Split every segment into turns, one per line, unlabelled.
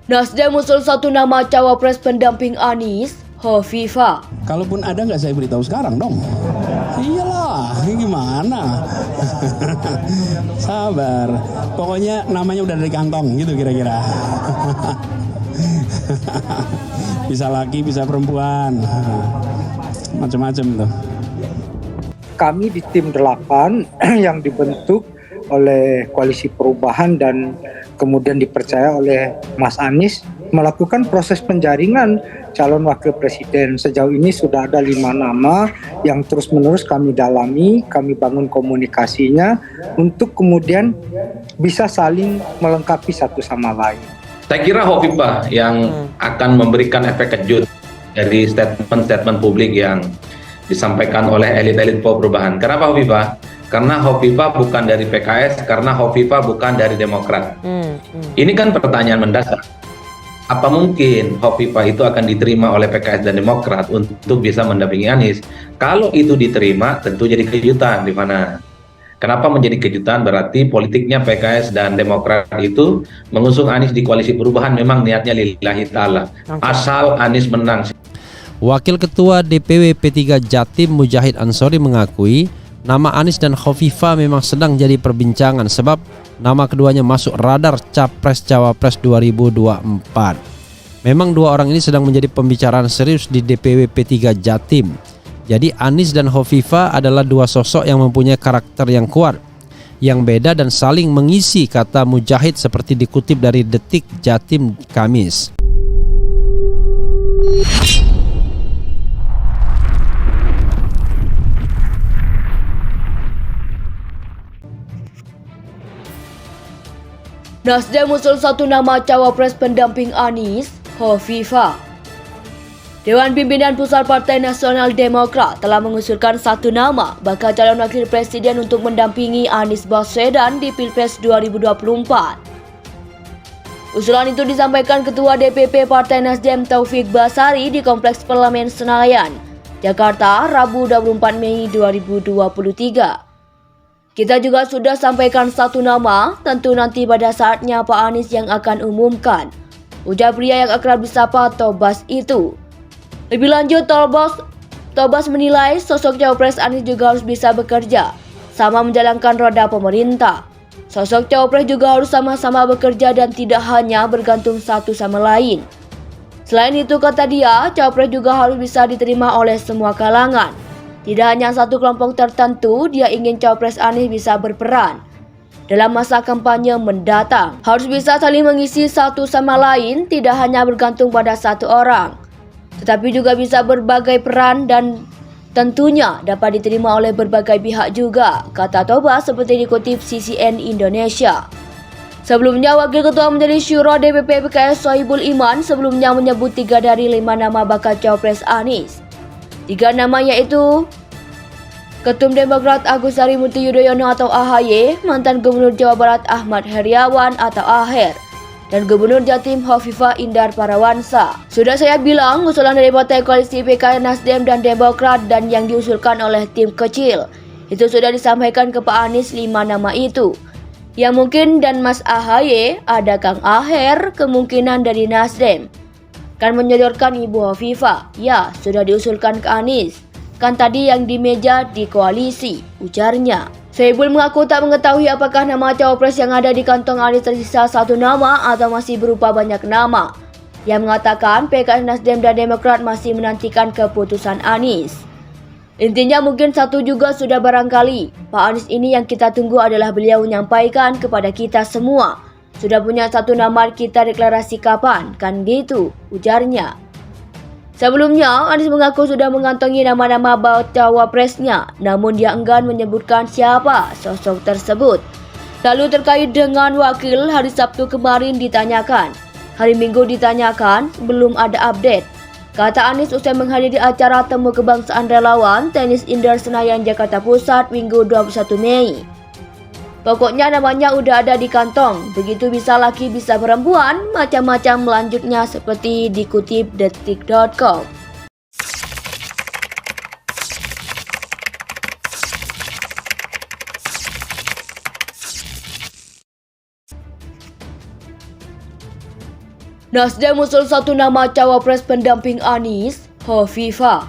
Nasdem usul satu nama cawapres pendamping Anies, Hovifah.
Kalaupun ada nggak saya beritahu sekarang dong. Iyalah, ini gimana? Sabar. Pokoknya namanya udah dari kantong gitu kira-kira. Bisa laki, bisa perempuan. Macam-macam tuh.
Kami di tim 8 yang dibentuk oleh Koalisi Perubahan dan kemudian dipercaya oleh Mas Anies melakukan proses penjaringan calon wakil presiden. Sejauh ini sudah ada 5 nama yang terus-menerus kami dalami, kami bangun komunikasinya untuk kemudian bisa saling melengkapi satu sama lain.
Saya kira Hovifah yang akan memberikan efek kejut dari statement-statement publik yang disampaikan oleh elit-elit perubahan. Kenapa Hovifah? Karena Hovifah bukan dari PKS, karena Hovifah bukan dari Demokrat. Ini kan pertanyaan mendasar. Apa mungkin Hovifah itu akan diterima oleh PKS dan Demokrat untuk bisa mendampingi Anies? Kalau itu diterima, tentu jadi kejutan, Rifana. Kenapa menjadi kejutan? Berarti politiknya PKS dan Demokrat itu mengusung Anies di koalisi perubahan memang niatnya lillahi ta'ala. Asal Anies menang.
Wakil Ketua DPW P3 Jatim Mujahid Ansori mengakui nama Anies dan Hovifah memang sedang jadi perbincangan sebab nama keduanya masuk radar Capres-Cawapres 2024. Memang dua orang ini sedang menjadi pembicaraan serius di DPW P3 Jatim. Jadi Anies dan Hovifah adalah dua sosok yang mempunyai karakter yang kuat, yang beda dan saling mengisi, kata Mujahid seperti dikutip dari Detik Jatim Kamis.
Nasdem usul satu nama cawapres pendamping Anies, Hovifah. Dewan Pimpinan Pusat Partai Nasional Demokrat telah mengusulkan satu nama bakal calon wakil presiden untuk mendampingi Anies Baswedan di Pilpres 2024. Usulan itu disampaikan Ketua DPP Partai Nasdem Taufik Basari di Kompleks Parlemen Senayan, Jakarta, Rabu 24 Mei 2023. Kita juga sudah sampaikan satu nama, tentu nanti pada saatnya Pak Anies yang akan umumkan, ujar pria yang akrab disapa Tobas itu. Lebih lanjut, Tobas menilai sosok cawapres Anies juga harus bisa bekerja, sama menjalankan roda pemerintah. Sosok cawapres juga harus sama-sama bekerja dan tidak hanya bergantung satu sama lain. Selain itu, kata dia, cawapres juga harus bisa diterima oleh semua kalangan. Tidak hanya satu kelompok tertentu, dia ingin cawapres Anies bisa berperan dalam masa kampanye mendatang. Harus bisa saling mengisi satu sama lain, tidak hanya bergantung pada satu orang, tetapi juga bisa berbagai peran dan tentunya dapat diterima oleh berbagai pihak juga, kata Tobas seperti dikutip CNN Indonesia. Sebelumnya, Wakil Ketua Majelis Syuro DPP PKS Sohibul Iman sebelumnya menyebut 3 dari 5 nama bakal cawapres Anies. 3 nama yaitu Ketum Demokrat Agus Harimurti Yudhoyono atau AHY, mantan Gubernur Jawa Barat Ahmad Heriawan atau Aher, dan Gubernur Jatim Hovifah Indar Parawansa. Sudah saya bilang, usulan dari partai koalisi PKS, Nasdem dan Demokrat dan yang diusulkan oleh tim kecil itu sudah disampaikan ke Pak Anies 5 nama itu. Yang mungkin dan Mas AHY ada Kang Aher, kemungkinan dari Nasdem. Kan menyodorkan Ibu Hovifah, ya sudah diusulkan ke Anies. Kan tadi yang di meja di koalisi, ujarnya. Sohibul mengaku tak mengetahui apakah nama cawapres yang ada di kantong Anies tersisa satu nama atau masih berupa banyak nama. Yang mengatakan PKS, Nasdem dan Demokrat masih menantikan keputusan Anies. Intinya mungkin satu juga sudah barangkali. Pak Anies ini yang kita tunggu adalah beliau menyampaikan kepada kita semua. Sudah punya satu nama, kita deklarasi kapan, kan gitu, ujarnya. Sebelumnya, Anies mengaku sudah mengantongi nama-nama cawapresnya, namun dia enggan menyebutkan siapa sosok tersebut. Lalu terkait dengan wakil, hari Sabtu kemarin ditanyakan, hari Minggu ditanyakan, belum ada update. Kata Anies usai menghadiri acara temu kebangsaan relawan tenis indoor Senayan Jakarta Pusat Minggu 21 Mei. Pokoknya namanya udah ada di kantong, begitu bisa laki bisa perempuan, macam-macam lanjutnya seperti dikutip detik.com. Nasdem usul satu nama cawapres pendamping Anies, Hovifah.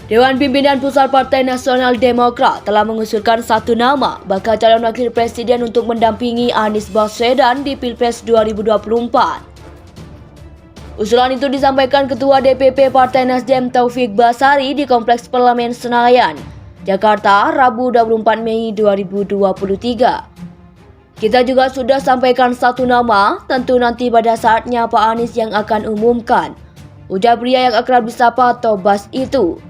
Dewan Pimpinan Pusat Partai Nasional Demokrat telah mengusulkan satu nama bakal calon wakil presiden untuk mendampingi Anies Baswedan di Pilpres 2024. Usulan itu disampaikan Ketua DPP Partai Nasdem Taufik Basari di Kompleks Parlemen Senayan, Jakarta, Rabu 24 Mei 2023. Kita juga sudah sampaikan satu nama, tentu nanti pada saatnya Pak Anies yang akan umumkan, ujar pria yang akrab disapa Tobas itu.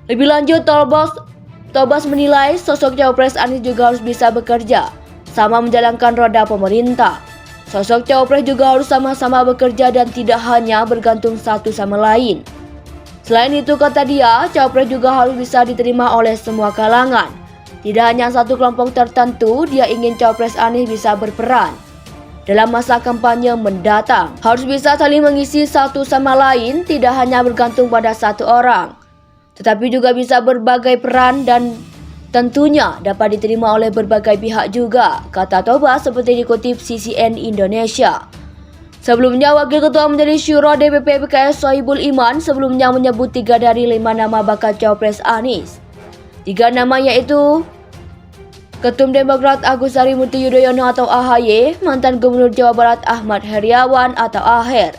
Lebih lanjut, Tobas menilai sosok Cawapres Anies juga harus bisa bekerja, sama menjalankan roda pemerintah. Sosok Cawapres juga harus sama-sama bekerja dan tidak hanya bergantung satu sama lain. Selain itu, kata dia, Cawapres juga harus bisa diterima oleh semua kalangan. Tidak hanya satu kelompok tertentu, dia ingin Cawapres Anies bisa berperan dalam masa kampanye mendatang. Harus bisa saling mengisi satu sama lain, tidak hanya bergantung pada satu orang, tetapi juga bisa berbagai peran dan tentunya dapat diterima oleh berbagai pihak juga, kata Tobas seperti dikutip CNN Indonesia. Sebelumnya, Wakil Ketua Majelis Syuro DPP PKS Sohibul Iman sebelumnya menyebut 3 dari 5 nama bakal Cawapres Anies. 3 nama yaitu Ketum Demokrat Agus Harimurti Yudhoyono atau AHY, mantan Gubernur Jawa Barat Ahmad Heriawan atau AHER,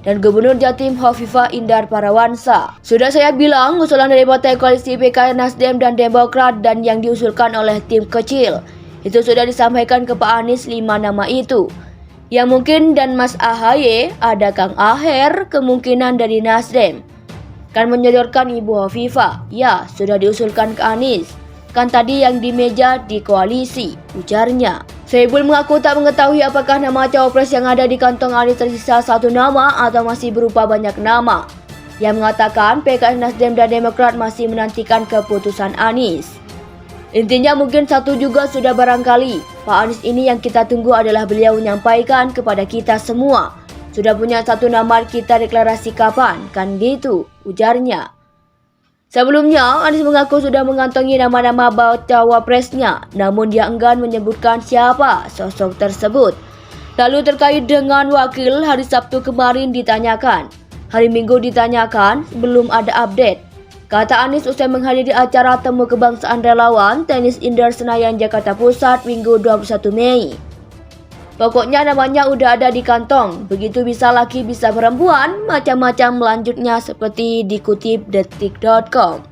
dan Gubernur Jatim Hovifah Indar Parawansa. Sudah saya bilang, usulan dari partai koalisi PKS, Nasdem, dan Demokrat dan yang diusulkan oleh tim kecil itu sudah disampaikan ke Pak Anies 5 nama itu. Yang mungkin dan Mas AHY, ada Kang AHER, kemungkinan dari Nasdem. Kan menyodorkan Ibu Hovifah, ya sudah diusulkan ke Anies. Kan tadi yang di meja di koalisi, ujarnya. Sohibul mengaku tak mengetahui apakah nama cawapres yang ada di kantong Anies tersisa satu nama atau masih berupa banyak nama. Ia mengatakan PKS, Nasdem, dan Demokrat masih menantikan keputusan Anies. Intinya mungkin satu juga sudah barangkali. Pak Anies ini yang kita tunggu adalah beliau menyampaikan kepada kita semua. Sudah punya satu nama, kita deklarasi kapan, kan gitu, ujarnya. Sebelumnya, Anies mengaku sudah mengantongi nama-nama cawapresnya, namun dia enggan menyebutkan siapa sosok tersebut. Lalu terkait dengan wakil, hari Sabtu kemarin ditanyakan, hari Minggu ditanyakan, belum ada update. Kata Anies usai menghadiri acara temu kebangsaan relawan tenis indoor Senayan Jakarta Pusat Minggu 21 Mei. Pokoknya namanya udah ada di kantong, begitu bisa laki bisa perempuan, macam-macam lanjutnya seperti dikutip detik.com.